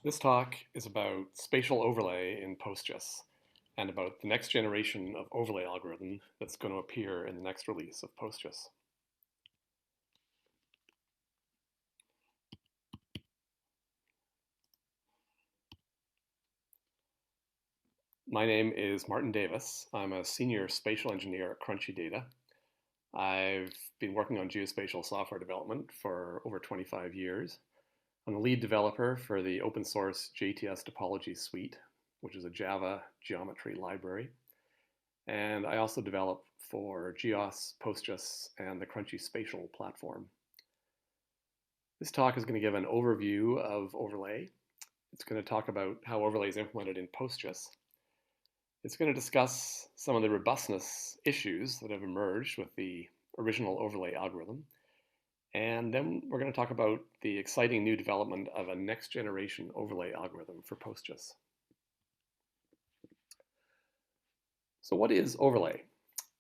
This talk is about spatial overlay in PostGIS and about the next generation of overlay algorithm that's going to appear in the next release of PostGIS. My name is Martin Davis. I'm a senior spatial engineer at Crunchy Data. I've been working on geospatial software development for over 25 years. I'm the lead developer for the open source JTS Topology Suite, which is a Java geometry library. And I also develop for GEOS, PostGIS, and the Crunchy Spatial platform. This talk is going to give an overview of overlay. It's going to talk about how overlay is implemented in PostGIS. It's going to discuss some of the robustness issues that have emerged with the original overlay algorithm. And then we're going to talk about the exciting new development of a next generation overlay algorithm for PostGIS. So what is overlay?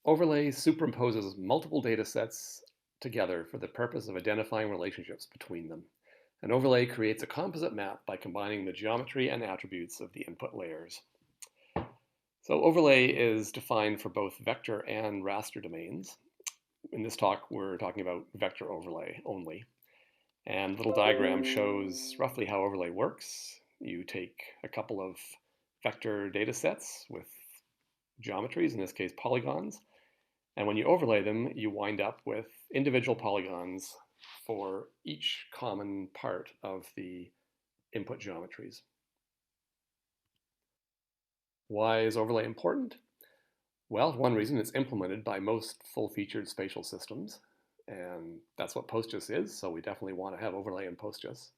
Overlay superimposes multiple data sets together for the purpose of identifying relationships between them. An overlay creates a composite map by combining the geometry and attributes of the input layers. So overlay is defined for both vector and raster domains. In this talk, we're talking about vector overlay only. And the little diagram shows roughly how overlay works. You take a couple of vector data sets with geometries, in this case polygons, and when you overlay them, you wind up with individual polygons for each common part of the input geometries. Why is overlay important? Well, one reason it's implemented by most full-featured spatial systems, and that's what PostGIS is, so we definitely want to have overlay in PostGIS.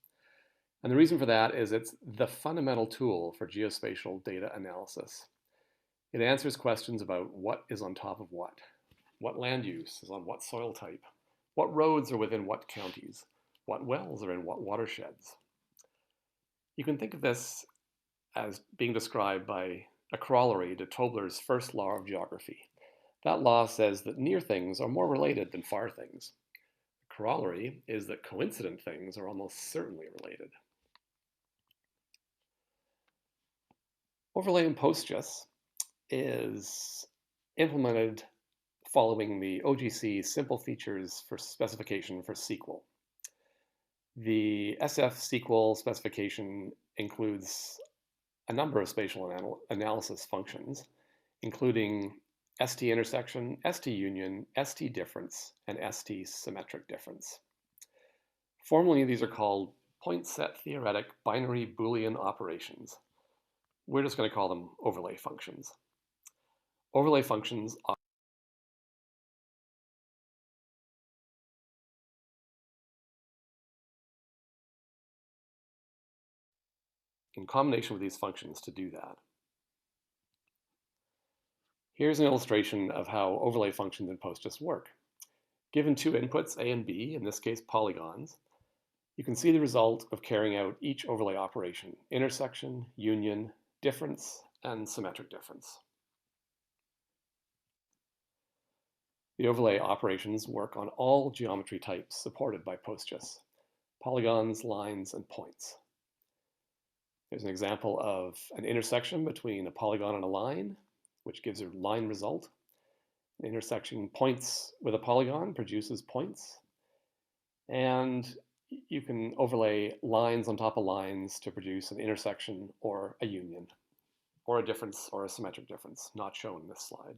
And the reason for that is it's the fundamental tool for geospatial data analysis. It answers questions about what is on top of what land use is on what soil type, what roads are within what counties, what wells are in what watersheds. You can think of this as being described by a corollary to Tobler's first law of geography. That law says that near things are more related than far things. The corollary is that coincident things are almost certainly related. Overlay in PostGIS is implemented following the OGC simple features for specification for SQL. The SF SQL specification includes a number of spatial analysis functions, including ST intersection, ST union, ST difference, and ST symmetric difference. Formally, these are called point set theoretic binary Boolean operations. We're just going to call them overlay functions. Overlay functions are in combination with these functions to do that. Here's an illustration of how overlay functions in PostGIS work. Given two inputs, A and B, in this case polygons, you can see the result of carrying out each overlay operation: intersection, union, difference, and symmetric difference. The overlay operations work on all geometry types supported by PostGIS: polygons, lines, and points. There's an example of an intersection between a polygon and a line, which gives a line result. An intersection points with a polygon produces points. And you can overlay lines on top of lines to produce an intersection or a union, or a difference or a symmetric difference, not shown in this slide.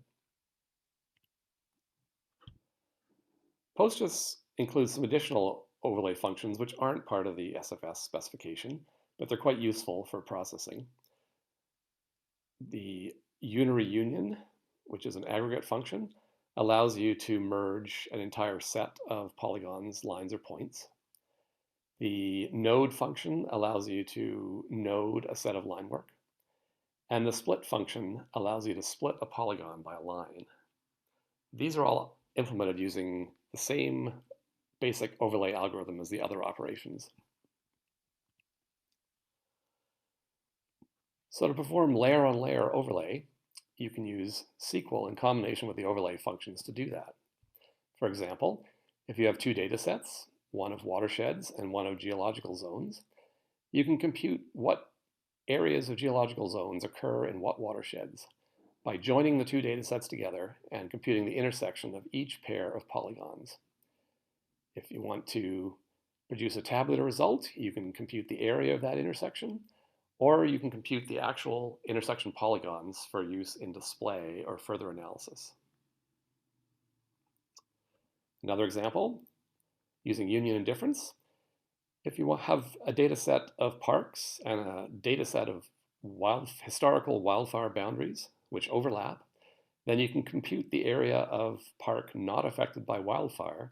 PostGIS includes some additional overlay functions which aren't part of the SFS specification, but they're quite useful for processing. The unary union, which is an aggregate function, allows you to merge an entire set of polygons, lines, or points. The node function allows you to node a set of line work. And the split function allows you to split a polygon by a line. These are all implemented using the same basic overlay algorithm as the other operations. So to perform layer-on-layer overlay, you can use SQL in combination with the overlay functions to do that. For example, if you have two data sets, one of watersheds and one of geological zones, You can compute what areas of geological zones occur in what watersheds by joining the two data sets together and computing the intersection of each pair of polygons. If you want to produce a tabular result, you can compute the area of that intersection, or you can compute the actual intersection polygons for use in display or further analysis. Another example, using union and difference. If you have a data set of parks and a data set of historical wildfire boundaries which overlap, then you can compute the area of park not affected by wildfire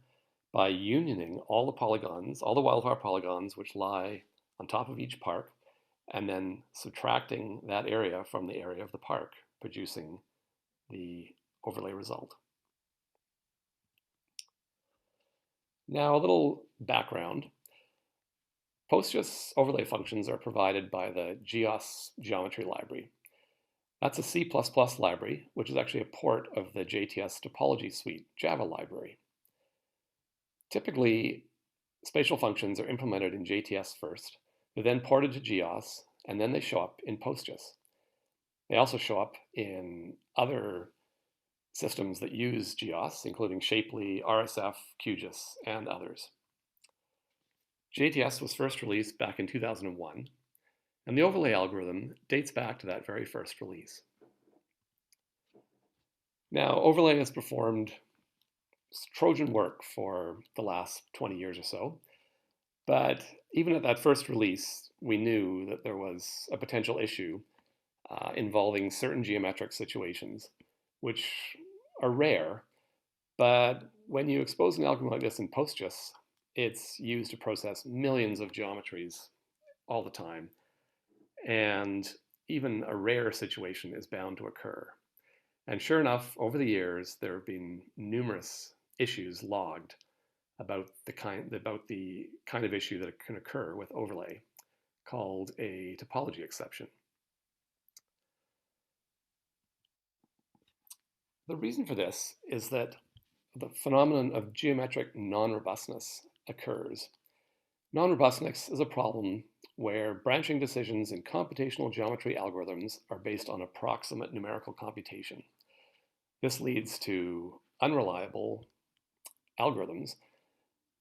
by unioning all the polygons, all the wildfire polygons which lie on top of each park, and then subtracting that area from the area of the park, producing the overlay result. Now, a little background. PostGIS overlay functions are provided by the GEOS geometry library. That's a C++ library, which is actually a port of the JTS Topology Suite Java library. Typically, spatial functions are implemented in JTS first, they're then ported to GEOS, and then they show up in PostGIS. They also show up in other systems that use GEOS, including Shapely, RSF, QGIS, and others. JTS was first released back in 2001, and the overlay algorithm dates back to that very first release. Now, overlay has performed Trojan work for the last 20 years or so, but even at that first release, we knew that there was a potential issue involving certain geometric situations, which are rare, but when you expose an algorithm like this in PostGIS, it's used to process millions of geometries all the time, and even a rare situation is bound to occur. And sure enough, over the years, there have been numerous issues logged about the kind of issue that can occur with overlay, called a topology exception. The reason for this is that the phenomenon of geometric non-robustness occurs. Non-robustness is a problem where branching decisions in computational geometry algorithms are based on approximate numerical computation. This leads to unreliable algorithms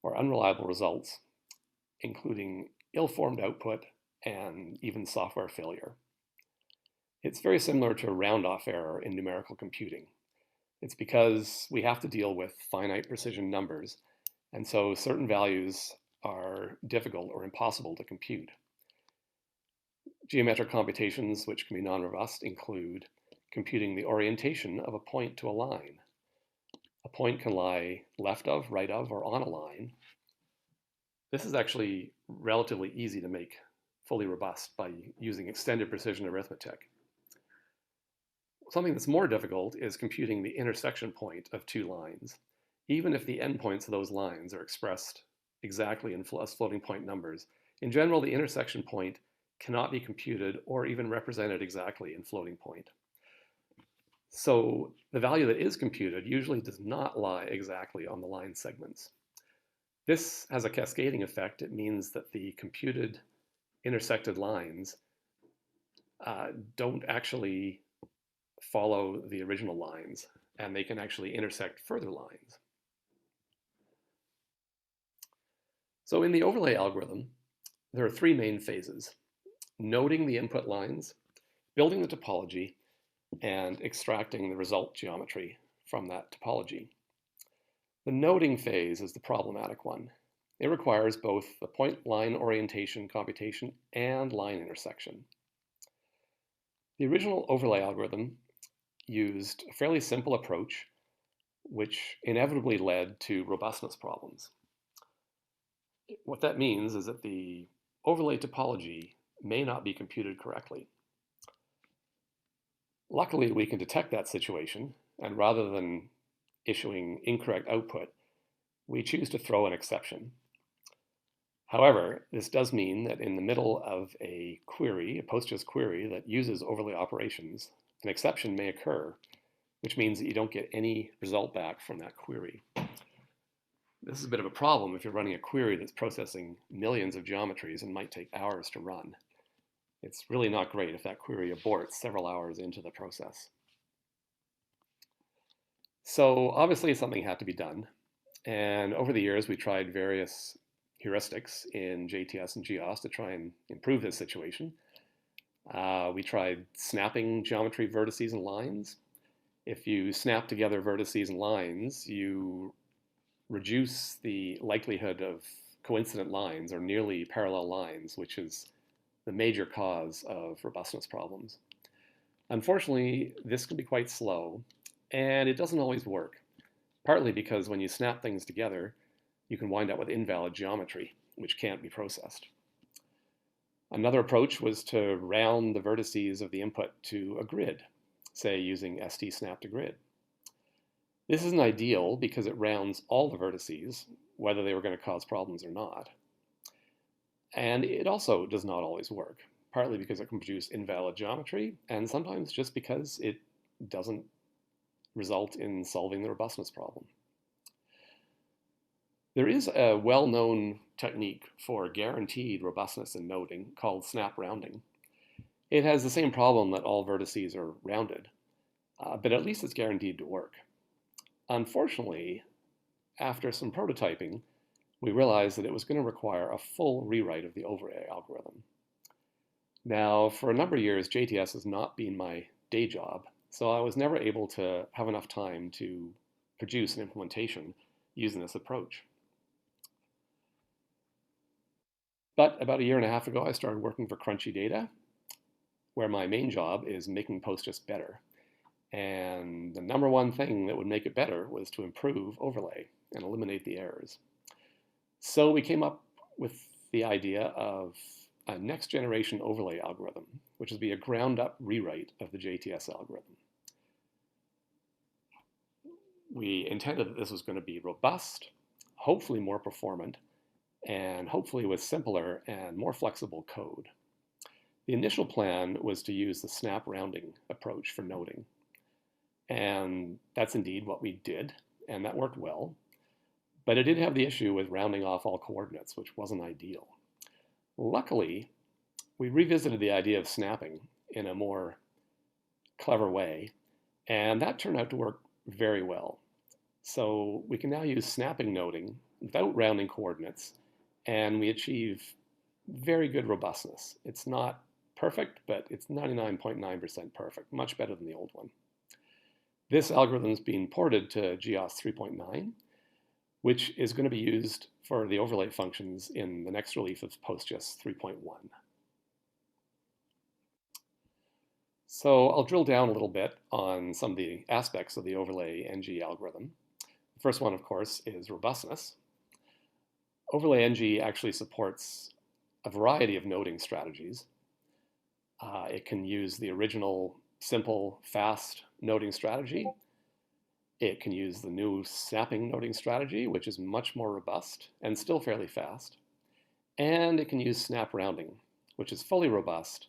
or unreliable results, including ill-formed output and even software failure. It's very similar to a round-off error in numerical computing. It's because we have to deal with finite precision numbers, and so certain values are difficult or impossible to compute. Geometric computations which can be non-robust include computing the orientation of a point to a line. A point can lie left of, right of, or on a line. This is actually relatively easy to make fully robust by using extended precision arithmetic. Something that's more difficult is computing the intersection point of two lines, even if the endpoints of those lines are expressed exactly as floating point numbers. In general, the intersection point cannot be computed or even represented exactly in floating point. So the value that is computed usually does not lie exactly on the line segments. This has a cascading effect. It means that the computed intersected lines don't actually follow the original lines, and they can actually intersect further lines. So in the overlay algorithm, there are three main phases: noding the input lines, building the topology, and extracting the result geometry from that topology. The noding phase is the problematic one. It requires both the point line orientation computation and line intersection. The original overlay algorithm used a fairly simple approach, which inevitably led to robustness problems. What that means is that the overlay topology may not be computed correctly. Luckily, we can detect that situation, and rather than issuing incorrect output, we choose to throw an exception. However, this does mean that in the middle of a query, a PostGIS query that uses overlay operations, an exception may occur, which means that you don't get any result back from that query. This is a bit of a problem if you're running a query that's processing millions of geometries and might take hours to run. It's really not great if that query aborts several hours into the process. So obviously something had to be done. And over the years, we tried various heuristics in JTS and GEOS to try and improve this situation. We tried snapping geometry vertices and lines. If you snap together vertices and lines, you reduce the likelihood of coincident lines or nearly parallel lines, which is the major cause of robustness problems. Unfortunately, this can be quite slow, and it doesn't always work, partly because when you snap things together, you can wind up with invalid geometry, which can't be processed. Another approach was to round the vertices of the input to a grid, say using ST snap to grid. This isn't ideal because it rounds all the vertices, whether they were going to cause problems or not. And it also does not always work, partly because it can produce invalid geometry, and sometimes just because it doesn't result in solving the robustness problem. There is a well-known technique for guaranteed robustness in noding called snap rounding. It has the same problem that all vertices are rounded, but at least it's guaranteed to work. Unfortunately, after some prototyping, we realized that it was going to require a full rewrite of the overlay algorithm. Now, for a number of years, JTS has not been my day job, so I was never able to have enough time to produce an implementation using this approach. But about a year and a half ago, I started working for Crunchy Data, where my main job is making PostGIS better. And the number one thing that would make it better was to improve overlay and eliminate the errors. So we came up with the idea of a next generation overlay algorithm, which would be a ground up rewrite of the JTS algorithm. We intended that this was going to be robust, hopefully more performant, and hopefully with simpler and more flexible code. The initial plan was to use the snap rounding approach for noding. And that's indeed what we did, and that worked well. But it did have the issue with rounding off all coordinates, which wasn't ideal. Luckily, we revisited the idea of snapping in a more clever way, and that turned out to work very well. So we can now use snapping noding without rounding coordinates, and we achieve very good robustness. It's not perfect, but it's 99.9% perfect, much better than the old one. This algorithm is being ported to GEOS 3.9, which is going to be used for the overlay functions in the next release of PostGIS 3.1. So I'll drill down a little bit on some of the aspects of the OverlayNG algorithm. The first one, of course, is robustness. OverlayNG actually supports a variety of noding strategies. It can use the original simple, fast noding strategy. It can use the new snapping noding strategy, which is much more robust and still fairly fast. And it can use snap rounding, which is fully robust,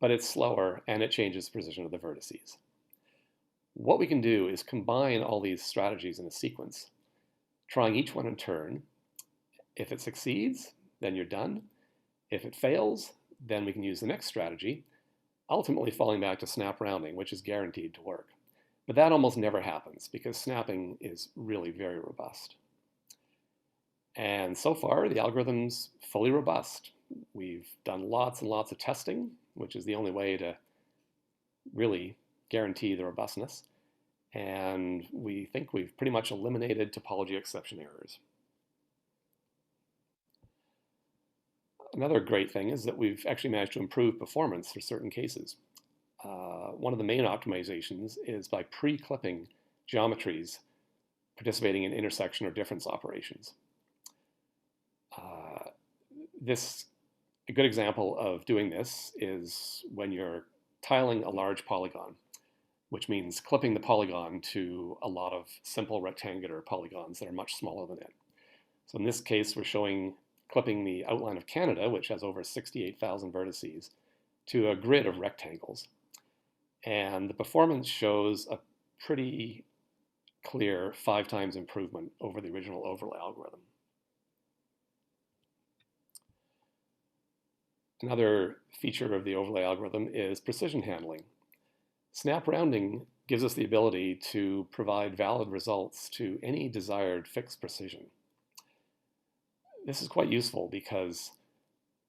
but it's slower and it changes the precision of the vertices. What we can do is combine all these strategies in a sequence, trying each one in turn. If it succeeds, then you're done. If it fails, then we can use the next strategy, ultimately falling back to snap rounding, which is guaranteed to work. But that almost never happens because snapping is really very robust. And so far, the algorithm's fully robust. We've done lots and lots of testing, which is the only way to really guarantee the robustness. And we think we've pretty much eliminated topology exception errors. Another great thing is that we've actually managed to improve performance for certain cases. One of the main optimizations is by pre-clipping geometries participating in intersection or difference operations. A good example of doing this is when you're tiling a large polygon, which means clipping the polygon to a lot of simple rectangular polygons that are much smaller than it. So in this case, we're showing clipping the outline of Canada, which has over 68,000 vertices, to a grid of rectangles. And the performance shows a pretty clear 5 times improvement over the original overlay algorithm. Another feature of the overlay algorithm is precision handling. Snap rounding gives us the ability to provide valid results to any desired fixed precision. This is quite useful because,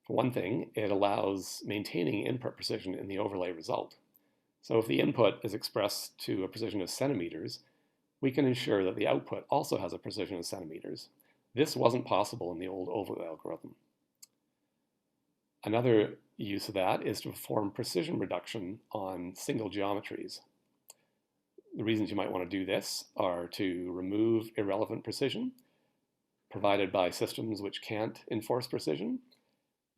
for one thing, it allows maintaining input precision in the overlay result. So if the input is expressed to a precision of centimeters, we can ensure that the output also has a precision of centimeters. This wasn't possible in the old overlay algorithm. Another use of that is to perform precision reduction on single geometries. The reasons you might want to do this are to remove irrelevant precision provided by systems which can't enforce precision.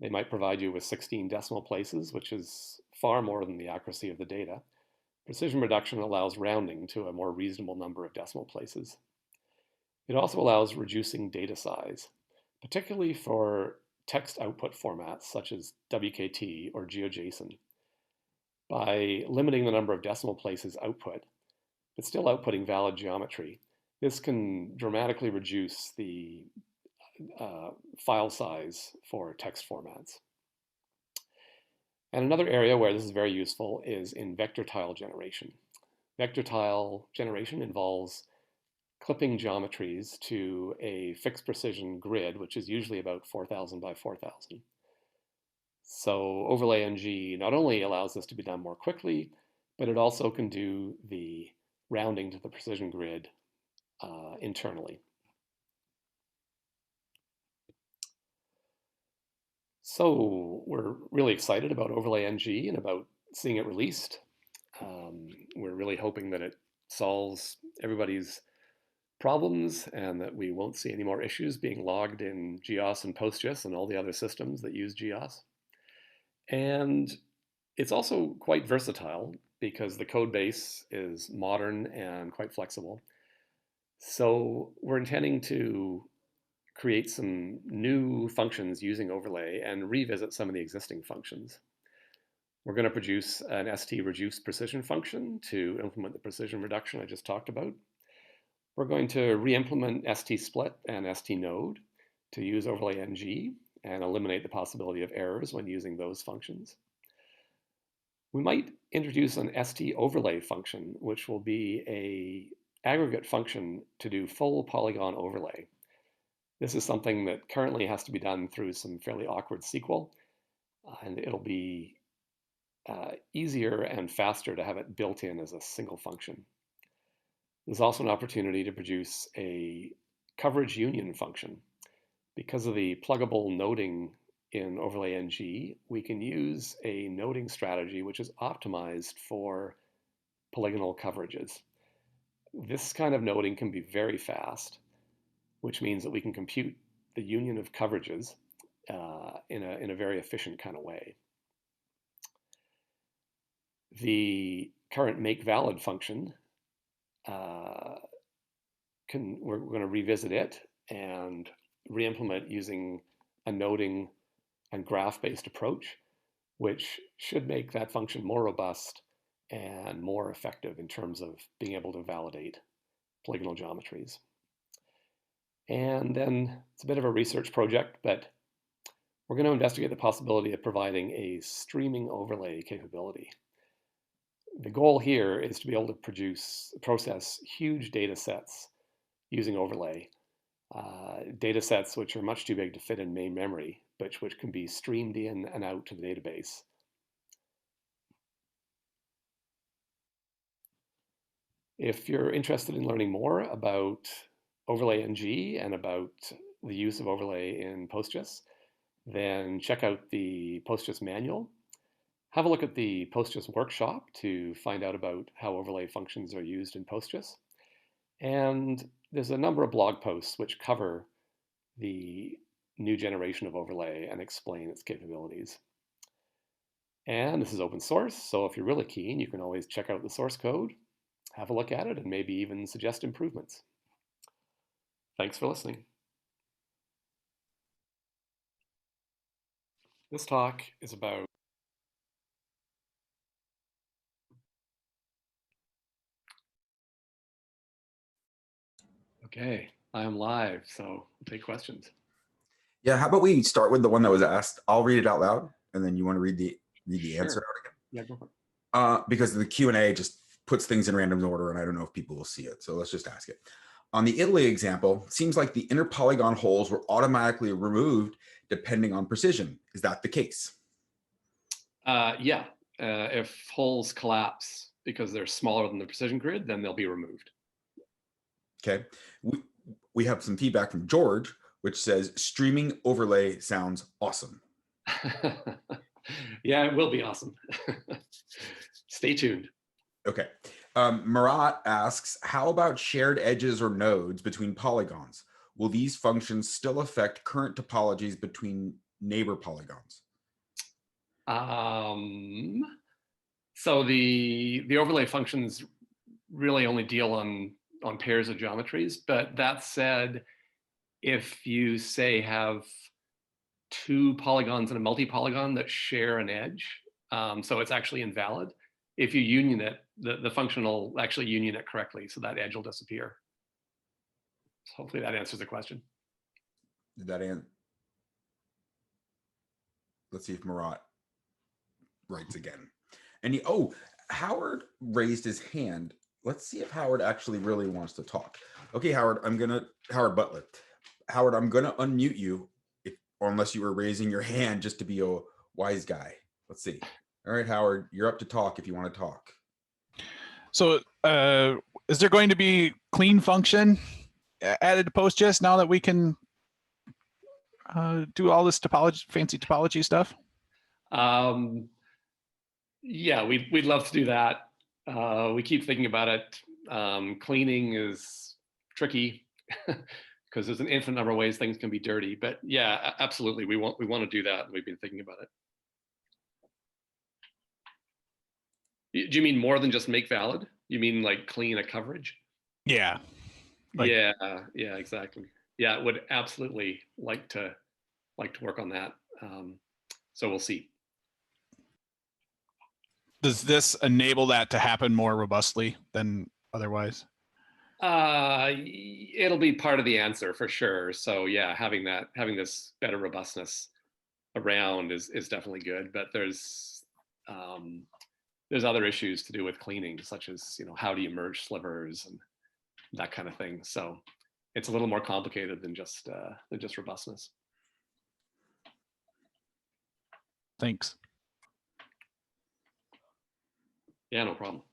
They might provide you with 16 decimal places, which is far more than the accuracy of the data. Precision reduction allows rounding to a more reasonable number of decimal places. It also allows reducing data size, particularly for text output formats such as WKT or GeoJSON. By limiting the number of decimal places output, but still outputting valid geometry, this can dramatically reduce the file size for text formats. And another area where this is very useful is in vector tile generation. Vector tile generation involves clipping geometries to a fixed precision grid, which is usually about 4,000 by 4,000. So OverlayNG not only allows this to be done more quickly, but it also can do the rounding to the precision grid internally. So we're really excited about OverlayNG and about seeing it released. We're really hoping that it solves everybody's problems and that we won't see any more issues being logged in GEOS and PostGIS and all the other systems that use GEOS. And it's also quite versatile because the code base is modern and quite flexible. So we're intending to create some new functions using overlay and revisit some of the existing functions. We're going to produce an ST reduce precision function to implement the precision reduction I just talked about. We're going to re-implement ST split and ST node to use OverlayNG and eliminate the possibility of errors when using those functions. We might introduce an ST overlay function, which will be an aggregate function to do full polygon overlay. This is something that currently has to be done through some fairly awkward SQL, and it'll be easier and faster to have it built in as a single function. There's also an opportunity to produce a coverage union function. Because of the pluggable noding in OverlayNG, we can use a noding strategy which is optimized for polygonal coverages. This kind of noding can be very fast, which means that we can compute the union of coverages in a very efficient kind of way. The current makeValid function, we're going to revisit it and re-implement using a noding and graph-based approach, which should make that function more robust and more effective in terms of being able to validate polygonal geometries. And then it's a bit of a research project, but we're going to investigate the possibility of providing a streaming overlay capability. The goal here is to be able to process huge data sets using overlay, data sets which are much too big to fit in main memory, but which can be streamed in and out to the database. If you're interested in learning more about OverlayNG and about the use of overlay in PostGIS, then check out the PostGIS manual. Have a look at the PostGIS workshop to find out about how overlay functions are used in PostGIS. And there's a number of blog posts which cover the new generation of overlay and explain its capabilities. And this is open source, so if you're really keen, you can always check out the source code, have a look at it, and maybe even suggest improvements. Thanks for listening. This talk is about Okay, I am live, so we'll take questions. Yeah, how about we start with the one that was asked? I'll read it out loud, and then you want to read the answer out again? Yeah, go for it. Because the Q&A just puts things in random order, and I don't know if people will see it. So let's just ask it. On the Italy example, it seems like the inner polygon holes were automatically removed depending on precision. Is that the case? Yeah, if holes collapse because they're smaller than the precision grid, then they'll be removed. Okay. We have some feedback from George, which says streaming overlay sounds awesome. Yeah, it will be awesome. Stay tuned. Okay. Marat asks, how about shared edges or nodes between polygons? Will these functions still affect current topologies between neighbor polygons? So the overlay functions really only deal on pairs of geometries, but that said, if you say have two polygons and a multi-polygon that share an edge, so it's actually invalid, if you union it, the function will actually union it correctly, so that edge will disappear. So hopefully that answers the question. Did that answer? Let's see if Marat writes again. And Howard raised his hand. Let's see if Howard actually really wants to talk. Okay, Howard Butler. Howard, I'm gonna unmute you or unless you were raising your hand just to be a wise guy. Let's see. All right, Howard, you're up to talk if you want to talk. So is there going to be clean function added to PostGIS now that we can do all this fancy topology stuff? Yeah, we'd love to do that. We keep thinking about it. Cleaning is tricky because there's an infinite number of ways things can be dirty. But yeah, absolutely, we want to do that. We've been thinking about it. Do you mean more than just make valid? You mean like clean a coverage? Yeah. Yeah, exactly. Yeah, would absolutely like to work on that. So we'll see. Does this enable that to happen more robustly than otherwise? It'll be part of the answer for sure. So yeah, having this better robustness around is definitely good. But there's other issues to do with cleaning, such as how do you merge slivers and that kind of thing. So it's a little more complicated than just robustness. Thanks. Yeah, no problem.